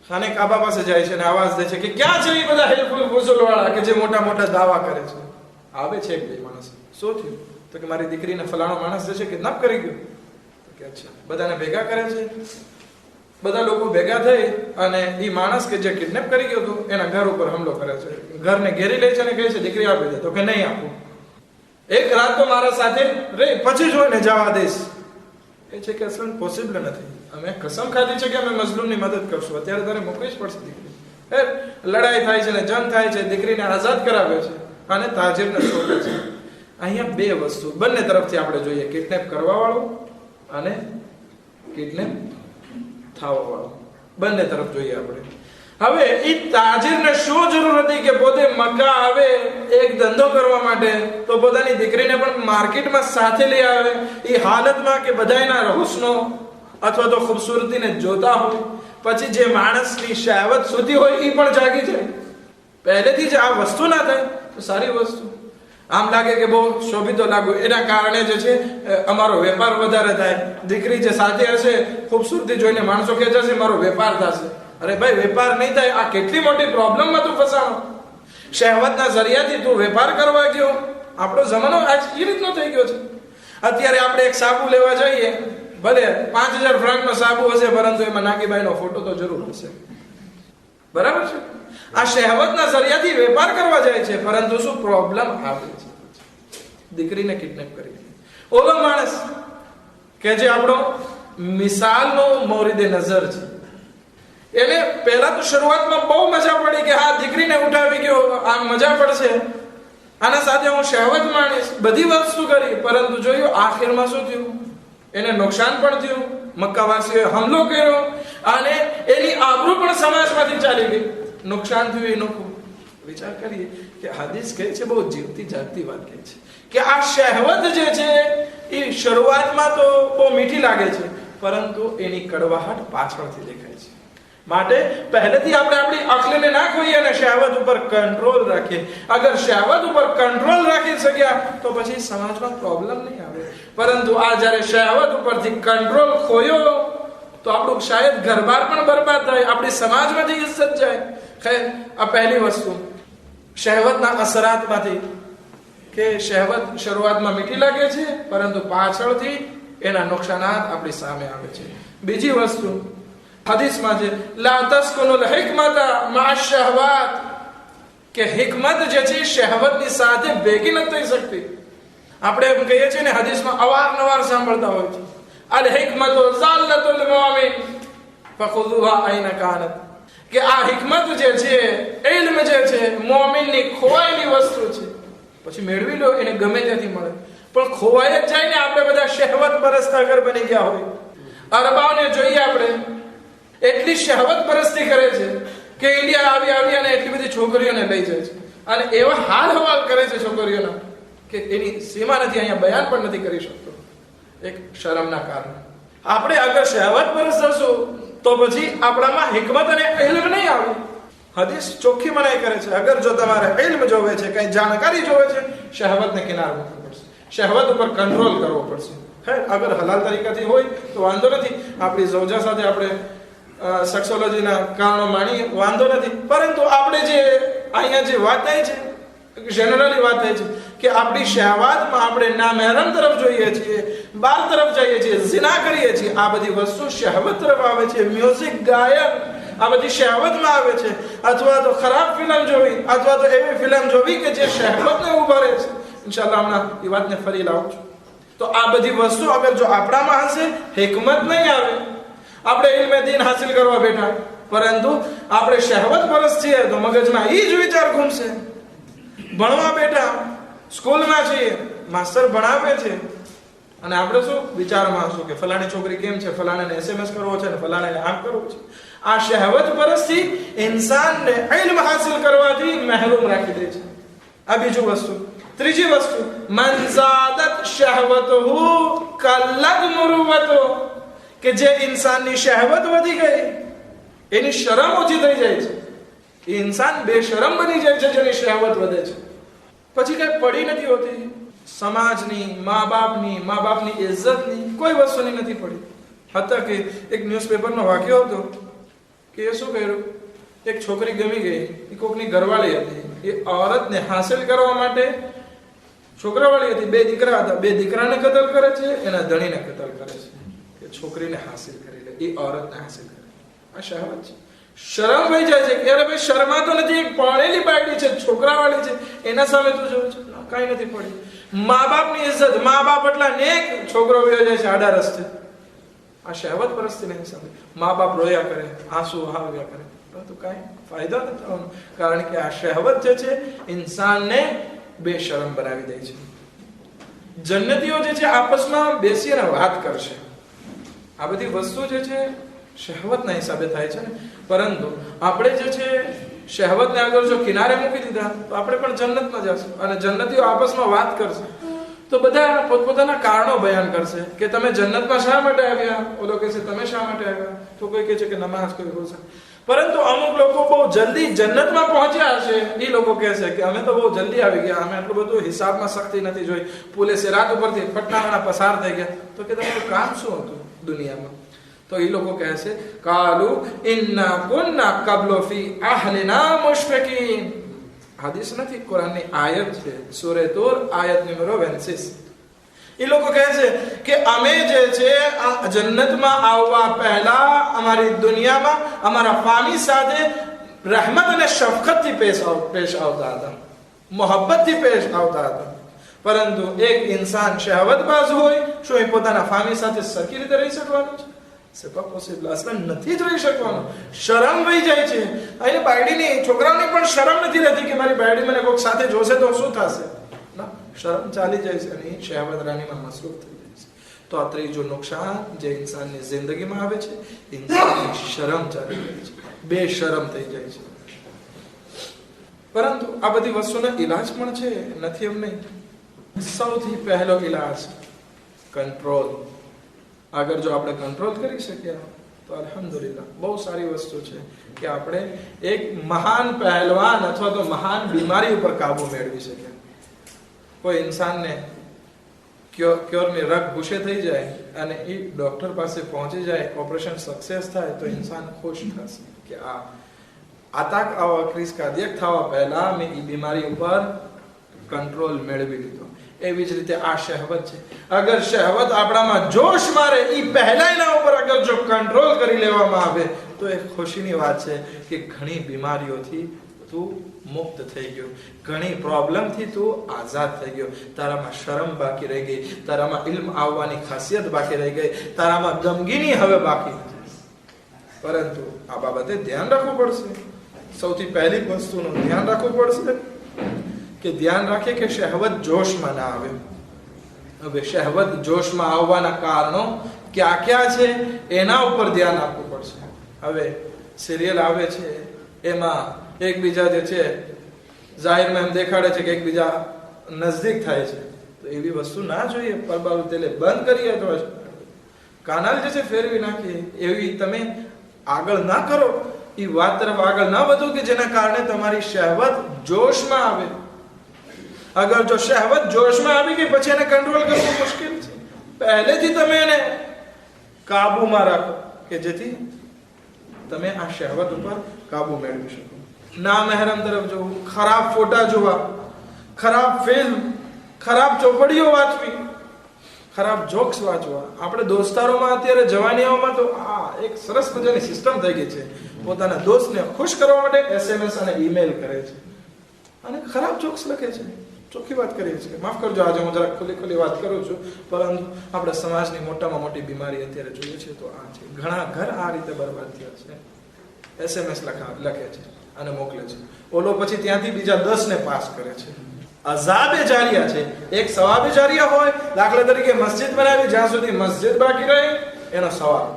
ખાને કાબા પાસે જાય છે અને આવાજ દે છે કે ક્યાં છે એ બધા હિલ્ફુલ ફુઝુલ વાળા કે જે મોટા મોટા દાવા કરે છે? આવે છે એક બે માણસ. શું થયું? તો કે મારી દીકરીને ફલાણો માણસ જે છે કિડનેપ કરી ગયો. તો કે અચ્છા. બધાને ભેગા કરે છે. બધા લોકો ભેગા થઈ અને એ માણસ કે જે કિડનેપ કરી ગયો હતો એના ઘર ઉપર હુમલો કરે છે. ઘરને ઘેરી લે છે અને કહે છે દીકરી આપી દે. તો કે નહીં આપું, એક રાત તો મારા સાથે રે, પછી જોઈને જવા દઈશ. એ છે કે અસલ પોસિબલ નથી. અમે કસમ ખાધી છે કે અમે મઝલૂમની મદદ કરશું, અત્યારે તારે મૂકવી જ પડશે દીકરી. લડાઈ થાય છે ને જંગ થાય છે, દીકરીને આઝાદ કરાવે છે અને તાજીરને છોડે છે. અહીંયા બે વસ્તુ બંને તરફથી આપણે જોઈએ, કિડનેપ કરવા વાળો અને કિડનેપ થવા વાળો, બંને તરફ જોઈએ આપણે. હવે એ તાજીરને શું જરૂર હતી કે પોતે મક્કા આવે એક ધંધો કરવા માટે, તો પોતાની દીકરીને પણ માર્કેટમાં સાથે લઈ આવે એ હાલતમાં કે બધાયના હુસ્નો અથવા તો ખૂબસૂરતીને જોતા હોય. પછી જે માણસની શહેવત સુધી હોય એ પણ જાગી જાય. પહેલેથી જ આ વસ્તુ ના થાય તો સારી વસ્તુ. આમ લાગે કે બહુ શોભિતો લાગુ, એના કારણે જે છે અમારો વેપાર વધારે થાય. દીકરી જે સાથે હશે ખૂબસૂરતી જોઈને માણસો ખેંચાશે, મારો વેપાર થશે. અરે ભાઈ વેપાર નહીં થાય, આ કેટલી મોટી પ્રોબ્લેમમાં તું ફસાણો. શહેવતના જરિયાથી તું વેપાર કરવા ગયો. આપણો જમાનો આજ એ રીતનો થઈ ગયો છે. અત્યારે આપણે એક સાબુ લેવા જઈએ, ભલે 5000 ફ્રાંકનો સાબુ હશે, પરંતુ એમાં નાગીબાઈનો ફોટો તો જરૂર હશે. બરાબર છે? આ શહેવતના જરિયાથી વેપાર કરવા જાય છે, પરંતુ શું પ્રોબ્લેમ આવે છે? દીકરીને કિડનેપ કરી. ઓલો માણસ કે જે આપણો મિસાલનો મોરીદે નજર છે, એને પહેલા તો શરૂઆતમાં બહુ મજા પડી કે હા દીકરીને ઉઠાવી ગયો, આમ મજા પડશે, આના સાથે હું શહેવત માણીશ, બધી વસ્તુ કરી. પરંતુ જોયું આખિરમાં શું થયું? એને નુકસાન પણ થયું. મક્કાવાસીઓએ હુમલો કર્યો અને એની આબરૂ પણ સમાજમાંથી ચાલી ગઈ. નુકસાન થયું એનું. વિચાર કરીએ કે હદીસ કહે છે, બહુ જીવતી જાગતી વાત કહે છે કે આ શહેવત જે છે એ શરૂઆતમાં તો બહુ મીઠી લાગે છે, પરંતુ એની કડવાહટ પાછળથી દેખાય છે. માટે પહેલેથી આપણે આપણી અક્લને ના ખોઈએ અને શહેવત ઉપર કંટ્રોલ રાખીએ. અગર શહેવત ઉપર કંટ્રોલ રાખી શક્યા તો પછી સમાજમાં પ્રોબ્લેમ નહીં આવે. પરંતુ આ જ્યારે શહેવત ઉપરથી કંટ્રોલ ખોયો તો આપણું શાયદ ઘરબાર પણ બરબાદ થાય, આપણી સમાજમાંથી ઇજ્જત જાય. ખૈર, આ પહેલી વસ્તુ શહેવતના અસરાતમાંથી, કે શહેવત શરૂઆતમાં મીઠી લાગે છે પરંતુ પાછળથી એના નુકસાનાત આપણી સામે આવે છે. બીજી વસ્તુ હદીસમાં છે, લા તસ્કુનુલ હિકમતા મા શહવાત, કે હિકમત જે છે શહેવતની સાથે ભેગી નથી થઈ શકતી. આપણે એમ કહીએ છીએ ને, હદીસમાં અવારનવાર સાંભળતા હોય છે, અલ હિકમતુ ઝાલતુલ મુમિન ફખુઝુહા અયન કાનત, કે આ હિકમત જે છે, ઇલ્મ જે છે, મુમિનની ખોવાયેલી વસ્તુ છે. પછી મેળવી લો, એને ગમે ત્યાંથી મળે, પણ ખોવાઈ જ જાય ને. આપણે બધા શહેવત પરસ્ત અગર બની ગયા હોય. અરબાઓને જોઈએ આપણે, એટલી શહેવત પરસ્તી કરે છે કે ઇન્ડિયા આવી અને એટલી બધી છોકરીઓને લઈ જાય છે અને એવા હાલ હવાલ કરે છે છોકરીઓના કે એની સીમા નથી, અહીંયા બયાન પણ નથી કરી શકતો, એક શરમના કારણે. આપણે અગર શહેવત પરસ્ત હશું તો પછી આપણામાં હિકમત અને ઇલ્મ નહીં આવે. હદીસ ચોખ્ખી મનાઈ કરે છે, અગર જો તમારે ઇલ્મ જોવે છે, કઈ જાણકારી જોવે છે, શહેવતને કિનારે મૂકવી પડશે, શહેવત ઉપર કંટ્રોલ કરવો પડશે. ખૈર અગર હલાલ તરીકાથી હોય તો વાંધો નથી, આપણી ઝૌજા સાથે આપણે સેક્સોલોજીના કારણો માણીએ વાંધો નથી. પરંતુ આપણે જે અહીંયા જે વાત થાય છે, જનરલી વાત થાય છે કે આપણી શહેવાતમાં આપણે નામહેરમ તરફ જોઈએ છીએ, બાર તરફ જઈએ છીએ, ઝિના કરીએ છીએ, આ બધી વસ્તુ શહેવત તરફ આવે છે. મ્યુઝિક, ગાયન, આ બધી શહેવતમાં આવે છે. અથવા તો ખરાબ ફિલ્મ જોવી, અથવા તો એવી ફિલ્મ જોવી કે જે શહેવતને ઉભારે છે. ઇન્શાલ્લાહ હમણાં એ વાતને ફરી લાવું છું. તો આ બધી વસ્તુ અગર જો આપણામાં હશે, હિકમત નહીં આવે. આપણે ઇલ્મે દીન હાસિલ કરવા બેઠા, પરંતુ આપણે શહેવત પરસ્ત છીએ તો મગજમાં એ જ વિચાર ઘૂમશે. ભણવા બેઠા, સ્કૂલમાં છીએ, માસ્ટર ભણાવે છે અને આપણે શું વિચારમાં શું કે ફલાણી છોકરી કેમ છે, ફલાણાને SMS કરવો છે ને ફલાણાને આમ કરવું છે. આ શહેવત પરસ્તી ઇન્સાનને ઇલ્મ હાસિલ કરવાથી મહેરૂમ રાખી દે છે. આ બીજું વસ્તુ. ત્રીજી વસ્તુ, મન ઝાદત શહવતુહુ કલ્લત મુરુવતુ, કે જે ઇન્સાનની શહેવત વધી ગઈ એની શરમ ઓછી થઈ જાય છે. એ ઇન્સાન બેશરમ બની જાય છે જેની શહેવત વધે છે. પછી કઈ પડી નથી હોતી સમાજની, મા બાપની ઇજ્જતની, કોઈ વસ્તુની નથી પડી. હતા કે એક ન્યૂઝપેપરનો વાક્યો હતો કે એ શું કર્યું, એક છોકરી ગમી ગઈ, એ કોકની ઘરવાળી હતી. એ औरतને હાસિલ કરવા માટે, છોકરાવાળી હતી, 2 દીકરા હતા, 2 દીકરાને કતલ કરે છે, એના ધણીને કતલ કરે છે કે છોકરીને હાસિલ કરી લે, એ औरतને હાસિલ કરે. આ શહેવત છે. શરમ થઈ જાય છે કે અરે ભાઈ શરમાતો નથી, એક પાળેલી બાયડી છે, છોકરાવાળી છે, એના સામે તું જોયું છે, કાંઈ નથી પડી. મા બાપની ઇજ્જત, મા બાપ એટલા નેક, છોકરો વયો જાય છે આડા રસ્તે. આ શહેવત પરસ્તી નહીં સામે. મા બાપ રોયા કરે, આંસુ વહાવ્યા કરે, પરંતુ કાંઈ ફાયદો નથી થવાનો. કારણ કે આ શહેવત જે છે ઇન્સાનને બેશરમ બનાવી દે છે. જન્નતીઓ જે છે આપસમાં બેસીને વાત કરશે. આ બધી વસ્તુ જે છે શહેવતના હિસાબે થાય છે ને. પરંતુ આપણે જે છે શહેવતને આગળ જો કિનારે મૂકી દીધા તો આપણે પણ જન્નતમાં જશું. અને જન્નતીઓ આપસમાં વાત કરશે તો બધા પોતપોતાના કારણો બયાન કરશે કે તમે જન્નતમાં શા માટે આવ્યા, ઓલો કહે છે તમે શા માટે આવ્યા, તો કોઈ કહે છે કે નમાઝ, કોઈ રોઝા. પરંતુ અમુક લોકો બહુ જલ્દી જન્નતમાં પહોંચ્યા હશે, એ લોકો કહે છે કે અમે તો બહુ જલ્દી આવી ગયા, અમે આટલું બધું હિસાબમાં સખ્તી નથી જોઈ, પુલે સિરાત ઉપરથી ફટનાવાના પસાર થઈ ગયા. તો કે તમારું કામ શું હતું દુનિયામાં? તો એ લોકો કહે છે કાલુ ઇન્ના કુન્ના કબલુ ફી અહલિના મુશફિકીન. હદીસ નથી, કુરાનની આયત છે, સૂરે તૂર આયત નંબર 26. એ લોકો કહે છે કે અમે જે છે જન્નતમાં આવવા પહેલા અમારી દુનિયામાં અમારા ફામી સાથે રહેમત અને શફકતથી પેશ આવતા હતા, મોહબ્બતથી પેશ આવતા હતા. પરંતુ એક ઇન્સાન શહેવતબાજ હોય, શું એ પોતાના ફામી સાથે સરખી રીતે રહી શકવાનો છે? C'est pas possible. અસલન નથી જ રહી શકવાનો. શરમ વહી જાય છે. અહીં બાયડીની, છોકરાઓની પણ શરમ નથી રહેતી કે મારી બાયડી મને કોઈક સાથે જોશે તો શું થશે. ના, શરમ ચાલી જાય છે અને શહેવત રાનીમાં મસરૂફ થઈ જાય છે. તો આ ત્રીજું નુકસાન જે ઇન્સાનની જિંદગીમાં આવે છે, ઇન્સાનની શરમ ચાલી જાય છે, બેશરમ થઈ જાય છે. પરંતુ આ બધી વસ્તુનો ઈલાજ પણ છે, નથી એમ નહીં. સૌથી પહેલો ઈલાજ કંટ્રોલ. અગર જો આપણે કંટ્રોલ કરી શકીએ તો અલ્હમ્દુલિલ્લાહ બહુ સારી વસ્તુ છે કે આપણે એક મહાન પહેલવાન અથવા તો મહાન બીમારી ઉપર કાબુ મેળવી શકીએ. કોઈ ઇન્સાનને ક્યોરની રગ ગુસ્સે થઈ જાય અને એ ડોક્ટર પાસે પહોંચી જાય, ઓપરેશન સક્સેસ થાય તો ઇન્સાન ખુશ થશે કે આ આતાક આવા ક્રિસ કાર્ડિયક થવા પહેલા મેં એ બીમારી ઉપર કંટ્રોલ મેળવી લીધો. એવી જ રીતે આ શહેવત છે. અગર શહેવત આપણામાં જોશ મારે એ પહેલા એના ઉપર અગર જો કંટ્રોલ કરી લેવામાં આવે તો એ ખુશીની વાત છે કે ઘણી બીમારીઓથી તું મુક્ત થઈ ગયો, ઘણી પ્રોબ્લેમથી તું આઝાદ થઈ ગયો. તારામાં શરમ બાકી રહી ગઈ, તારામાં ઇલ્મ આવવાની ખાસિયત બાકી રહી ગઈ, તારામાં ગમગીની હવે બાકી નથી. પરંતુ આ બાબતે ધ્યાન રાખવું પડશે. સૌથી પહેલી વસ્તુનું ધ્યાન રાખવું પડશે કે ધ્યાન રાખે કે શહેવત જોશમાં ના આવે. હવે શહેવત જોશમાં આવવાના કારણો ક્યાં ક્યાં છે એના ઉપર ધ્યાન આપવું પડશે. હવે સિરિયલ આવે છે, એમાં એકબીજા જે છે જાહેરમાં એમ દેખાડે છે કે એકબીજા નજદીક થાય છે, તો એવી વસ્તુ ના જોઈએ. પરબાલ તેલે બંધ કરીએ તો કાનાલ જે છે ફેરવી નાખીએ. એવી તમે આગળ ના કરો, એ વાત તરફ આગળ ના વધો કે જેના કારણે તમારી શહેવત જોશમાં આવે. અગર જો શહેવત જોશમાં આવી ગઈ પછી એને કંટ્રોલ કરવું મુશ્કેલ છે. પહેલેથી તમે એને કાબુમાં રાખો કે જેથી તમે આ શહેવત ઉપર કાબુ મેળવી શકો. ના મહેરમ તરફ જવું, ખરાબ ફોટા જોવા, ખરાબ ફિલ્મ, ખરાબ ચોપડીઓ વાંચવી, ખરાબ જોક્સ વાંચવા. આપણે દોસ્તારોમાં અત્યારે જવાનીઓમાં તો આ એક સરસ મજાની સિસ્ટમ થઈ ગઈ છે. પોતાના દોસ્તને ખુશ કરવા માટે SMS અને ઈમેલ કરે છે અને ખરાબ જોક્સ લખે છે. ચોખ્ખી વાત કરીએ છીએ, માફ કરજો આજે હું જરા ખુલ્લી વાત કરું છું, પરંતુ આપણે સમાજની મોટામાં મોટી બીમારી અત્યારે જોઈએ છે તો આ છે. ઘણા ઘર આ રીતે બરબાદ થયા છે. SMS લખે છે અને મોકલે છે. ઓલો પછી ત્યાંથી બીજા 10 ને પાસ કરે છે. અઝાબે જારિયા છે. એક સવાબે જારિયા હોય, દાખલા તરીકે મસ્જિદ બનાવી, જ્યાં સુધી મસ્જિદ બાકી રહે એનો સવાબ.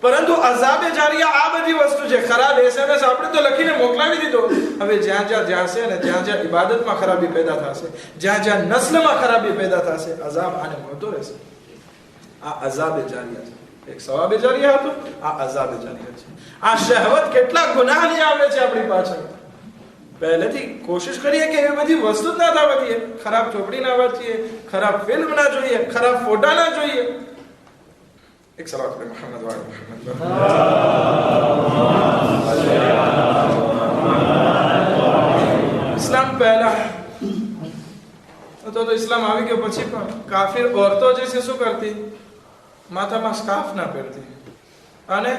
પરંતુ અઝાબે જારિયા આ બધી વસ્તુ છે. ખરાબ SMS આપણે તો લખીને મોકલાવી દીધો, હવે જ્યાં છે ને જ્યાં ઇબાદતમાં ખરાબી પેદા થશે, જ્યાં નસ્લમાં ખરાબી પેદા થશે, અઝાબ આને મળતો રહેશે. આ અઝાબે જારિયા છે. એક સવાબે જારિયા હતો, આ અઝાબે જારિયા છે. આ શહેવત કેટલા ગુનાહ લઈ આવે છે આપણી પાછળ. પહેલેથી કોશિશ કરીએ કે એવી બધી વસ્તુ જ ના થવા દઈએ. ખરાબ ચોપડી ના વાંચીએ, ખરાબ ફિલ્મ ના જોઈએ, ખરાબ ફોટા ના જોઈએ. એક સલાત પઢે મોહમ્મદ વાલે મોહમ્મદ. ઇસ્લામ પહેલા તો ઇસ્લામ આવી ગયો પછી પણ કાફિર औरતો જે છે શું કરતી? માથામાં સ્કાર્ફ ના પહેરતી અને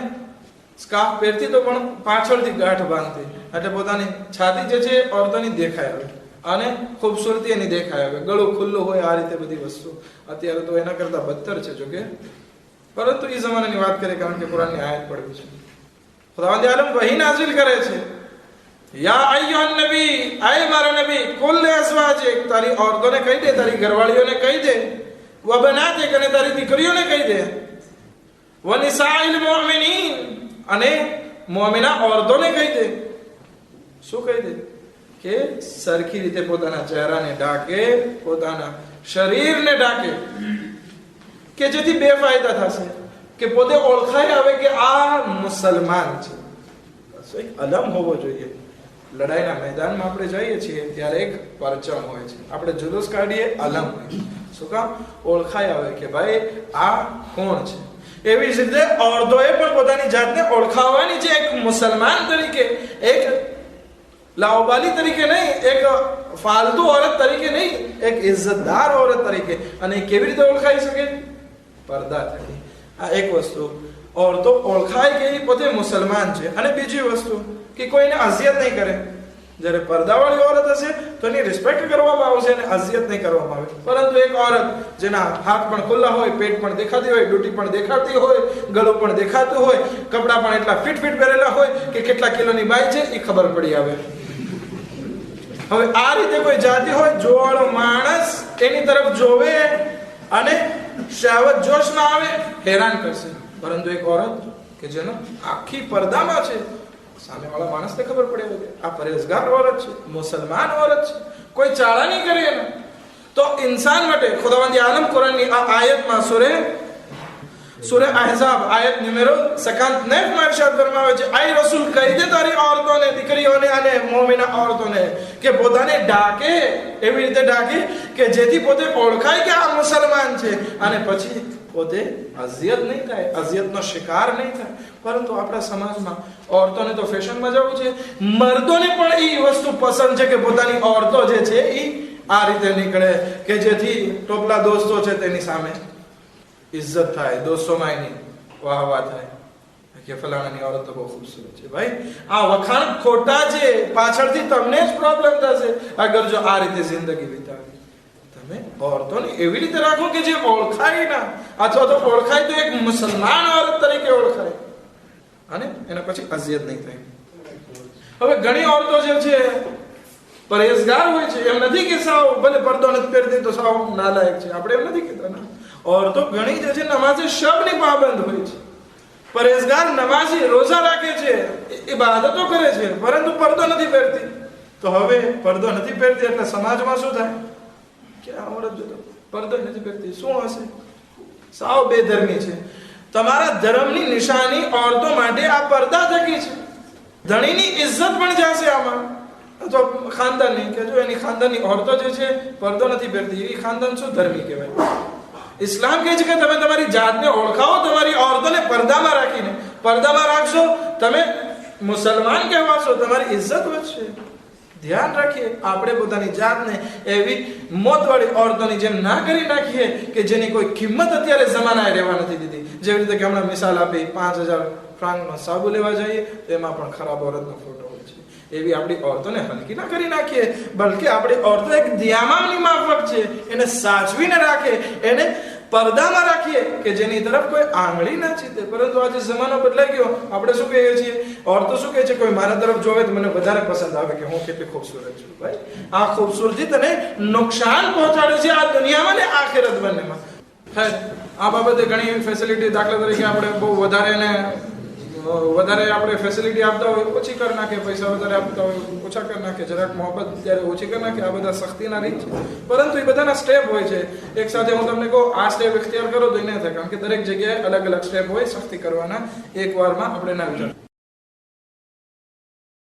સ્કાર્ફ પહેરતી તો પણ પાછળથી ગાંઠ બાંધતી, એટલે પોતાની છાતી જે છે औरतोની દેખાય આવે અને ખૂબસૂરતી એની દેખાય આવે, ગળું ખુલ્લું હોય, આ રીતે બધી વસ્તુ. અત્યારે તો એના કરતા બદતર છે જોકે, પરંતુ એ જમાનાની વાત કરીએ કારણ કે કુરાનની આયત પડી છે. ખુદાવંદ આલમ વહી નાઝિલ કરે છે, યા અય્યુહન નબી, આય મારા નબી, કુલ અઝવાજિક, તારી औरतोને કહી દે, તારી ઘરવાળીઓને કહી દે, વ બનાતિક, અને તારી દીકરીઓને કહી દે, વ નિસાઇલ મુમિનીન, અને મુમિના औरतोને કહી દે. શું કહી દે? કે સરખી રીતે પોતાના ચહેરાને ઢાકે, પોતાના શરીરને ઢાકે, કે જેથી બે ફાયદા થશે કે પોતે ઓળખાઈ આવે કે આ મુસલમાન છે. એક અલમ હોવો જોઈએ. લડાઈના મેદાનમાં આપણે જઈએ છીએ ત્યારે એક પરચમ હોય છે, આપણે જુલુસ કાઢીએ, અલમ હોય. શું કામ? ઓળખાઈ આવે કે ભાઈ આ કોણ છે. એવી જ રીતે औरतोએ પણ પોતાની જાતને ઓળખાવવાની છે, એક મુસલમાન તરીકે, એક લાઓબાલી તરીકે નહીં, એક ફાલતુ औरत તરીકે નહીં, એક ઇજ્જતદાર औरत તરીકે. અને કેવી રીતે ઓળખાઈ શકે? પડદા થકી. આ એક વસ્તુ. औरतो ઓળખાય કે એ પોતે મુસલમાન છે. અને બીજી વસ્તુ કે કોઈને અઝિયત નહીં કરે. જ્યારે પડદાવાળી औरत હશે તો એની રિસ્પેક્ટ કરવામાં આવશે અને અઝિયત નહીં કરવામાં આવે. પરંતુ એક औरत જેના હાથ પણ ખુલ્લા હોય, પેટ પણ દેખાતી હોય, ડૂટી પણ દેખાતી હોય, ગળું પણ દેખાતું હોય, કપડાં પણ એટલા ફિટ પહેરેલા હોય કે કેટલા કિલોની બાઈ છે એ ખબર પડી આવે. હવે આ રીતે કોઈ જાતિ હોય, જોવાળો માણસ એની તરફ જોવે અને શહવત જોશમાં આવે, હેરાન કરશે. પરંતુ એક औरत કે જેનો આખી પડદામાં છે, સામેવાળા માણસને ખબર પડે કે આ પરેઝગાર औरत છે, મુસલમાન औरत છે, કોઈ ચાળા નહીં કરે એને. તો ઇન્સાન માટે ખુદાવંદ આલમ કુરાનની આ આયતમાં સૂરે અહઝાબ આયત નંબર 59 માં ઇરશાદ ફરમાવે છે, આય રસૂલ કહી દે તારી औरतोને, દીકરીઓને અને મોમિના औरतोને કે પોતાને ઢાકે, એવી રીતે ઢાકે કે જેથી પોતે ઓળખાય કે આ મુસલમાન છે અને પછી પોતે અઝિયત નહીં થાય, અઝિયતનો શિકાર નહીં થાય. પરંતુ આપણા સમાજમાં औरतोને તો ફેશનમાં જવું છે, મર્દોને પણ એ વસ્તુ પસંદ છે કે પોતાની औरतो જે છે એ આ રીતે નીકળે કે જેથી ટોપલા દોસ્તો છે તેની સામે ઇજ્જત થાય, દોસ્તોમાં એની વાહવા થાય કે ફલાણાની औरत તો બહુ ખૂબસૂરત છે. ભાઈ આ વખાણ ખોટા છે, પાછળથી તમને જ પ્રોબ્લેમ થશે અગર જો આ રીતે જિંદગી વિતાવી. તમે औरतोને એવી રીતે રાખો કે જે ઓળખાય ના, અથવા તો ઓળખાય તો એક મુસલમાન औरत તરીકે ઓળખાય અને એના પછી અઝિયત નહીં થાય. હવે ઘણી औरतो જે છે પરેઝગાર હોય છે, એમ નથી કે સાવ ભલે પડદો નથી પહેરતી તો સાવ નાલાયક છે, આપણે એમ નથી કહેતા ના. औरतो ઘણી જે છે નમાઝે શબની પાબંદ હોય છે, પરેઝગાર, નમાઝી, રોઝા રાખે છે, ઇબાદતો કરે છે, પરંતુ પડદો નથી પહેરતી. તો હવે પડદો નથી પહેરતી એટલે સમાજમાં શું થાય કે આ औरत જો પડદો નથી પહેરતી, શું હશે? સાવ બેધર્મી છે. તમારા ધર્મની નિશાની औरतो માટે આ પડદા થકી છે. ધણીની ઇજ્જત પણ જશે આમાં. તો ખાનદાનની કે જો એની ખાનદાનની औरतो જે છે પડદો નથી પહેરતી, એ ખાનદાન શું ધર્મી કહેવાય? ઇસ્લામ કહે છે કે તમે તમારી જાતને ઓળખાવો, તમારી ઓરતોને પડદામાં રાખીને. પડદામાં રાખશો, તમે મુસલમાન કહેવાશો, તમારી ઇજ્જત વધશે. ધ્યાન રાખીએ, આપણે પોતાની જાતને એવી મોતવાળી ઓરતોની જેમ ના કરી નાખીએ કે જેની કોઈ કિંમત અત્યારે જમાનાએ રહેવા નથી દીધી. જેવી રીતે કે હમણાં મિસાલ આપી, 5000 ફ્રાંકનો સાબુ લેવા જઈએ તો એમાં પણ ખરાબ ઓરતનો ફોટો હોય છે. એવી આપણી ઓરતોને હલકી ના કરી નાખીએ, બલકે આપણી ઓરતો એક દિયામાની માફક છે, એને સાચવીને રાખે, એને પડદામાં રાખીએ કે જેની તરફ કોઈ આંગળી ના ચીતે. પરંતુ આજે જમાનો બદલાઈ ગયો. આપણે શું કહીએ છીએ, ઓરતો શું કહે છે, કોઈ મારા તરફ જોવે તો મને વધારે પસંદ આવે કે હું કેટલી ખૂબસૂરત છું. ભાઈ, આ ખૂબસૂરતી તને નુકસાન પહોંચાડે છે આ દુનિયામાં ને આખિરત બંનેમાં. આ બાબતે ઘણી ફેસિલિટી, દાખલા તરીકે આપણે બહુ વધારે આપણે ફેસિલિટી આપતા હોય ઓછી કરી નાખે, પૈસા વધારે આપતા હોય ઓછા કરી નાખે, જરાક મોહબ્બત ત્યારે ઓછી કરી નાખે. આ બધા સખ્તીના રીત છે, પરંતુ એ બધાના સ્ટેપ હોય છે. એક સાથે હું તમને કહું આ સ્ટેપ ઇખ્તિયાર કરો તો એ નહીં થાય, કારણ કે દરેક જગ્યાએ અલગ અલગ સ્ટેપ હોય સખ્તી કરવાના. એક વારમાં આપણે ના વિચાર